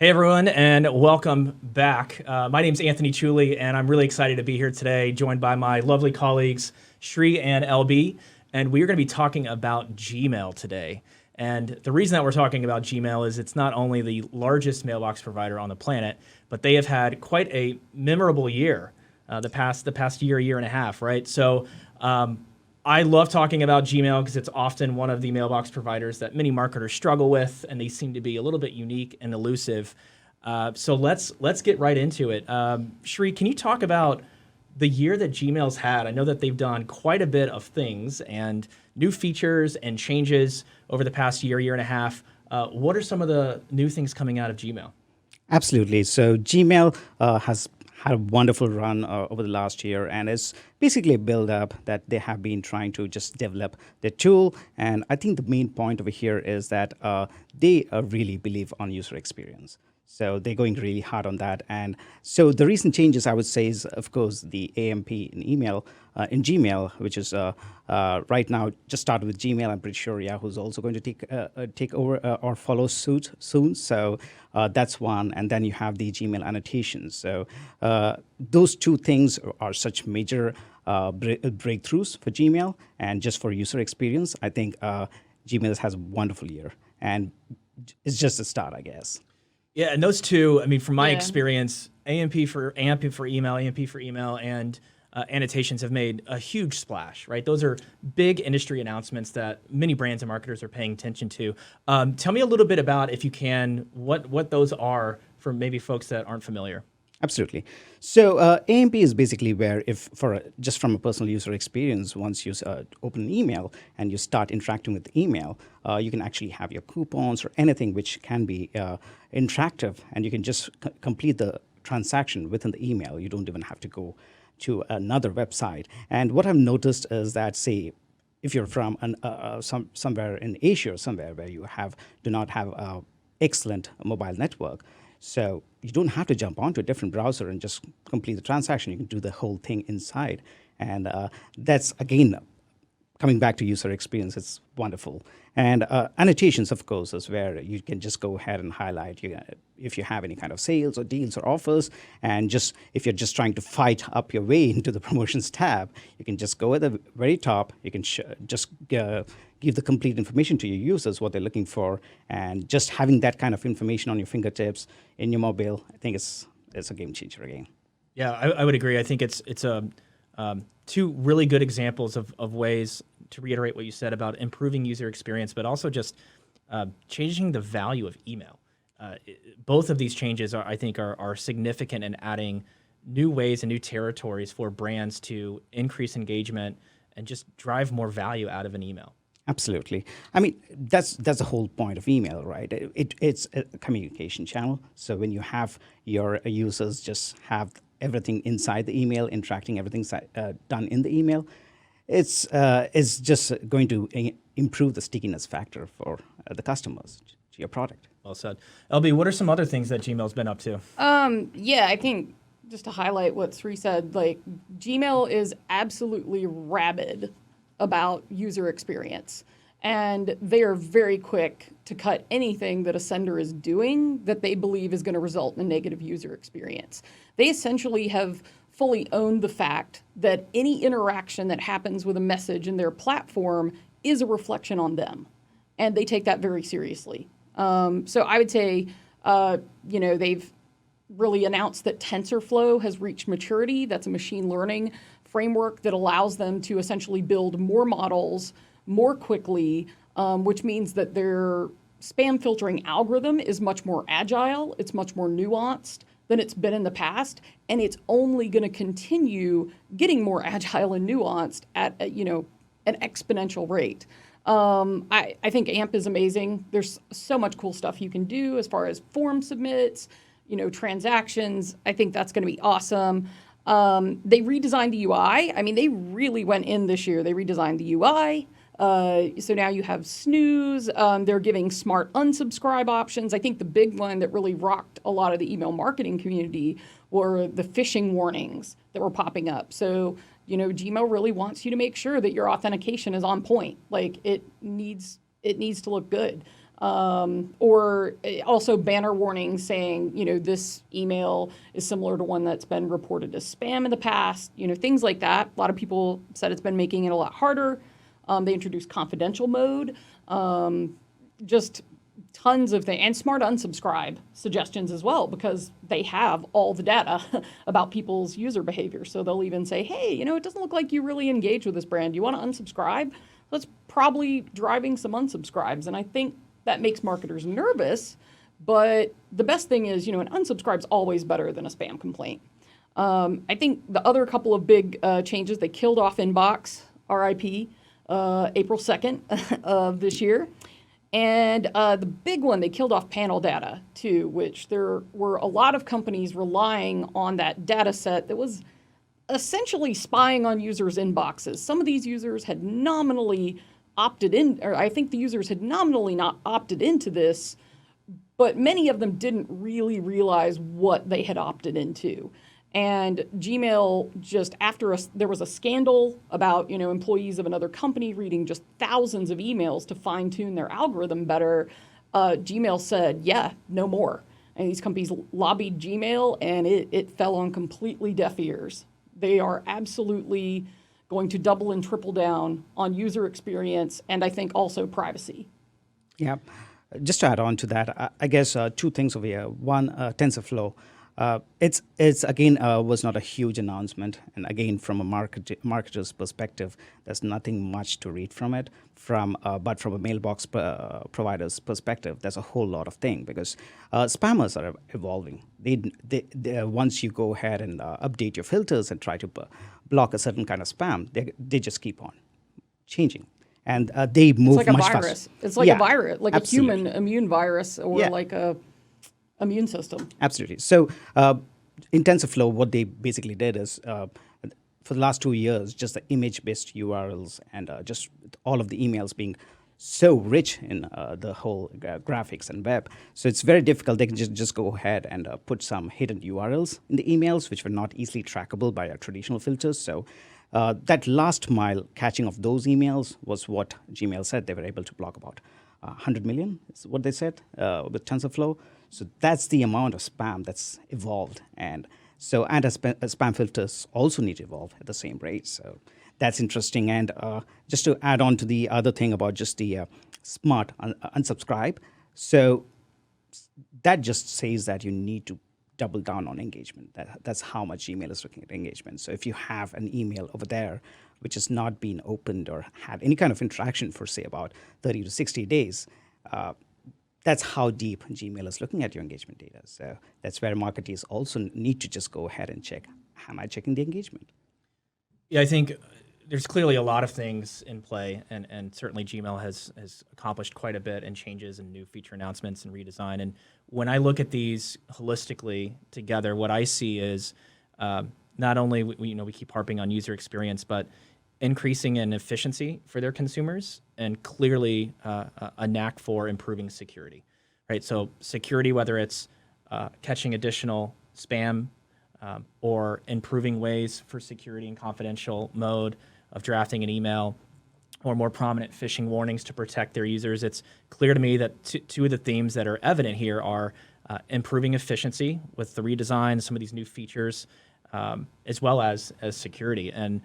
Hey everyone, and welcome back. My name's Anthony Chuli, and I'm really excited to be here today, joined by my lovely colleagues Shri and LB, and we are going to be talking about Gmail today. And the reason that we're talking about Gmail is it's not only the largest mailbox provider on the planet, but they have had quite a memorable year, the past year and a half, right? So I love talking about Gmail because it's often one of the mailbox providers that many marketers struggle with, and they seem to be a little bit unique and elusive. So let's get right into it. Shri, can you talk about the year that Gmail's had? I know that they've done quite a bit of things and new features and changes over the past year and a half. What are some of the new things coming out of Gmail? Absolutely. So Gmail has had a wonderful run over the last year, and it's basically a build-up that they have been trying to just develop the tool. And I think the main point over here is that they really believe on user experience. So they're going really hard on that. And so the recent changes, I would say, is, of course, the AMP in Gmail, which is right now just started with Gmail. I'm pretty sure Yahoo's also going to take over or follow suit soon. So that's one. And then you have the Gmail annotations. So those two things are such major breakthroughs for Gmail. And just for user experience, I think Gmail has a wonderful year. And it's just a start, I guess. Yeah, and those two, I mean, from my experience, AMP for email, and annotations have made a huge splash, right? Those are big industry announcements that many brands and marketers are paying attention to. Tell me a little bit about, if you can, what those are for maybe folks that aren't familiar. Absolutely. So AMP is basically where, just from a personal user experience, once you open an email and you start interacting with the email, you can actually have your coupons or anything which can be interactive, and you can just complete the transaction within the email. You don't even have to go to another website. And what I've noticed is that, say, if you're from somewhere in Asia or somewhere where you do not have an excellent mobile network, so you don't have to jump onto a different browser and just complete the transaction. You can do the whole thing inside. And that's, again, coming back to user experience, it's wonderful. And annotations, of course, is where you can just go ahead and highlight if you have any kind of sales or deals or offers. And just if you're just trying to fight up your way into the promotions tab, you can just go at the very top. You can just give the complete information to your users, what they're looking for. And just having that kind of information on your fingertips in your mobile, I think it's a game changer again. Yeah, I would agree. I think it's two really good examples of ways to reiterate what you said about improving user experience, but also just changing the value of email. Both of these changes, I think, are significant in adding new ways and new territories for brands to increase engagement and just drive more value out of an email. Absolutely. I mean, that's the whole point of email, right? It's a communication channel. So when you have your users just have everything inside the email, interacting, everything's done in the email, it's just going to improve the stickiness factor for the customers to your product. Well said. LB, what are some other things that Gmail's been up to? Yeah, I think just to highlight what Sri said, like Gmail is absolutely rabid about user experience. And they are very quick to cut anything that a sender is doing that they believe is going to result in a negative user experience. They essentially have fully owned the fact that any interaction that happens with a message in their platform is a reflection on them. And they take that very seriously. So I would say, they've really announced that TensorFlow has reached maturity. That's a machine learning framework that allows them to essentially build more models more quickly, which means that their spam filtering algorithm is much more agile. It's much more nuanced than it's been in the past, and it's only going to continue getting more agile and nuanced at an exponential rate. I think AMP is amazing. There's so much cool stuff you can do as far as form submits, transactions. I think that's going to be awesome. They redesigned the UI. I mean, they really went in this year. They redesigned the UI. So now you have snooze. They're giving smart unsubscribe options. I think the big one that really rocked a lot of the email marketing community were the phishing warnings that were popping up. So, Gmail really wants you to make sure that your authentication is on point. Like it needs to look good. or also banner warnings saying, this email is similar to one that's been reported as spam in the past, things like that. A lot of people said it's been making it a lot harder. They introduced confidential mode, just tons of things, and smart unsubscribe suggestions as well, because they have all the data about people's user behavior. So they'll even say, hey, it doesn't look like you really engage with this brand. You want to unsubscribe? That's probably driving some unsubscribes. And I think that makes marketers nervous. But the best thing is, an unsubscribe's always better than a spam complaint. I think the other couple of big changes, they killed off Inbox, RIP, April 2nd of this year. And the big one, they killed off panel data too, which there were a lot of companies relying on that data set that was essentially spying on users' inboxes. Some of these users had nominally opted in, or I think the users had nominally not opted into this, but many of them didn't really realize what they had opted into. And Gmail, just after there was a scandal about employees of another company reading just thousands of emails to fine tune their algorithm better, Gmail said, yeah, no more. And these companies lobbied Gmail, and it fell on completely deaf ears. They are absolutely going to double and triple down on user experience, and I think also privacy. Yeah, just to add on to that, I guess two things over here. One, TensorFlow. It's again was not a huge announcement, and again from a marketer's perspective, there's nothing much to read from it. But from a mailbox provider's perspective, there's a whole lot of things, because spammers are evolving. They once you go ahead and update your filters and try to block a certain kind of spam, they just keep on changing. And they move It's like much a virus. faster. It's like a virus, like absolutely. a human immune virus, or like a immune system. Absolutely. So in TensorFlow, what they basically did is, for the last 2 years, just the image-based URLs and just all of the emails being so rich in the whole graphics and web. So it's very difficult. They can just go ahead and put some hidden URLs in the emails, which were not easily trackable by our traditional filters. So that last mile catching of those emails was what Gmail said they were able to block about 100 million, is what they said, with TensorFlow. So that's the amount of spam that's evolved. And so spam filters also need to evolve at the same rate. So that's interesting. And just to add on to the other thing about just the smart unsubscribe. So that just says that you need to double down on engagement. That's how much Gmail is looking at engagement. So if you have an email over there which has not been opened or had any kind of interaction for, say, about 30 to 60 days, that's how deep Gmail is looking at your engagement data. So that's where marketers also need to just go ahead and check, am I checking the engagement? Yeah, I think there's clearly a lot of things in play, and certainly Gmail has accomplished quite a bit in changes and new feature announcements and redesign. And when I look at these holistically together, what I see is not only we keep harping on user experience, but increasing in efficiency for their consumers, and clearly a knack for improving security, right? So security, whether it's catching additional spam or improving ways for security and confidential mode of drafting an email, or more prominent phishing warnings to protect their users. It's clear to me that two of the themes that are evident here are improving efficiency with the redesign, some of these new features, as well as security. And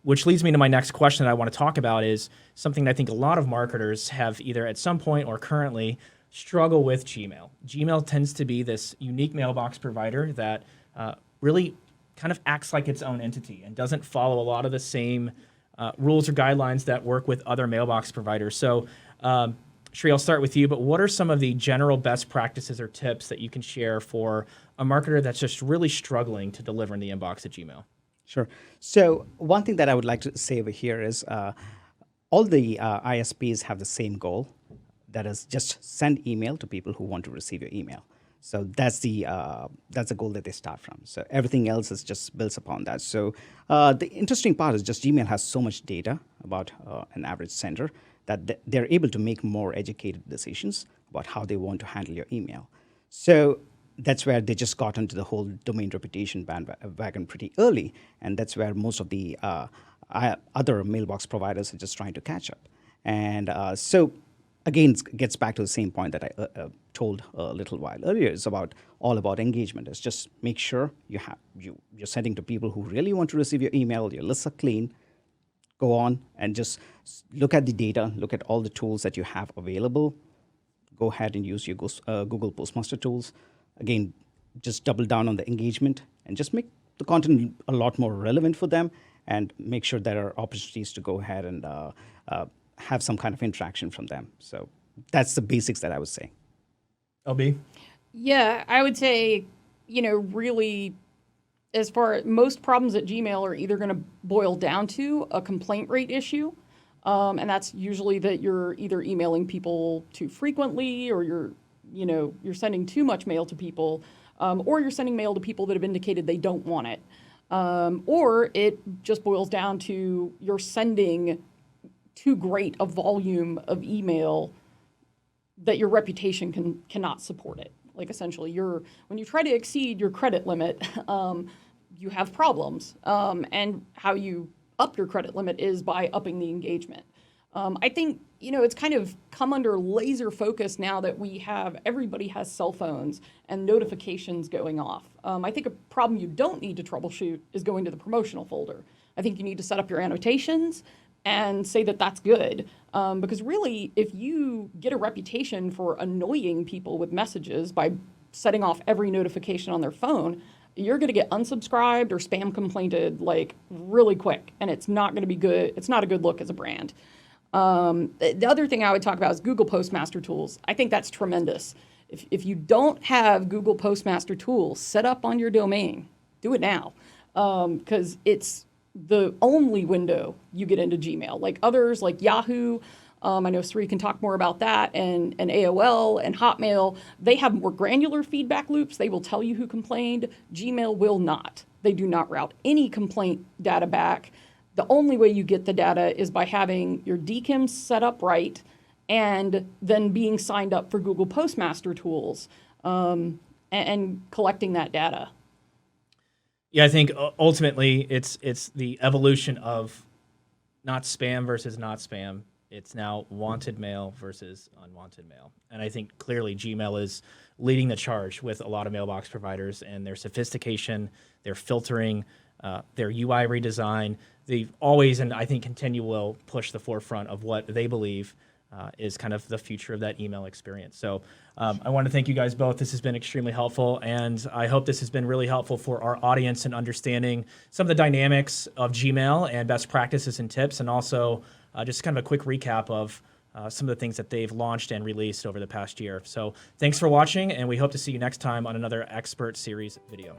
which leads me to my next question that I want to talk about, is something that I think a lot of marketers have either at some point or currently struggle with Gmail. Gmail tends to be this unique mailbox provider that really kind of acts like its own entity and doesn't follow a lot of the same rules or guidelines that work with other mailbox providers. So, Shri, I'll start with you, but what are some of the general best practices or tips that you can share for a marketer that's just really struggling to deliver in the inbox at Gmail? Sure. So one thing that I would like to say over here is all the ISPs have the same goal. That is, just send email to people who want to receive your email. So that's the goal that they start from. So everything else is just built upon that. So the interesting part is just Gmail has so much data about an average sender that they're able to make more educated decisions about how they want to handle your email. So that's where they just got into the whole domain reputation bandwagon pretty early, and that's where most of the other mailbox providers are just trying to catch up. And so again, it gets back to the same point that I told a little while earlier. It's all about engagement. It's just make sure you're sending to people who really want to receive your email. Your lists are clean. Go on and just look at the data. Look at all the tools that you have available. Go ahead and use your Google Postmaster tools. Again, just double down on the engagement and just make the content a lot more relevant for them, and make sure there are opportunities to go ahead and have some kind of interaction from them. So that's the basics that I would say. LB? Yeah, I would say, really, as far as most problems at Gmail are either going to boil down to a complaint rate issue. And that's usually that you're either emailing people too frequently, or you're sending too much mail to people, or you're sending mail to people that have indicated they don't want it. Or it just boils down to you're sending too great a volume of email that your reputation cannot support it. Like essentially, when you try to exceed your credit limit, you have problems. And how you up your credit limit is by upping the engagement. I think, it's kind of come under laser focus now that everybody has cell phones and notifications going off. I think a problem you don't need to troubleshoot is going to the promotional folder. I think you need to set up your annotations and say that that's good. Because really, if you get a reputation for annoying people with messages by setting off every notification on their phone, you're going to get unsubscribed or spam complainted like really quick, and it's not going to be good. It's not a good look as a brand. The other thing I would talk about is Google Postmaster tools. I think that's tremendous. If you don't have Google Postmaster tools set up on your domain, do it now, because it's the only window you get into Gmail. Like others, like Yahoo, I know Sri can talk more about that, and AOL and Hotmail, they have more granular feedback loops. They will tell you who complained. Gmail will not. They do not route any complaint data back. The only way you get the data is by having your DKIM set up right and then being signed up for Google Postmaster tools and collecting that data. Yeah, I think ultimately it's the evolution of not spam versus not spam. It's now wanted mail versus unwanted mail. And I think clearly Gmail is leading the charge with a lot of mailbox providers and their sophistication, their filtering, their UI redesign. They've always, and I think continue will, push the forefront of what they believe is kind of the future of that email experience. So I want to thank you guys both. This has been extremely helpful, and I hope this has been really helpful for our audience in understanding some of the dynamics of Gmail and best practices and tips, and also just kind of a quick recap of some of the things that they've launched and released over the past year. So thanks for watching, and we hope to see you next time on another Expert Series video.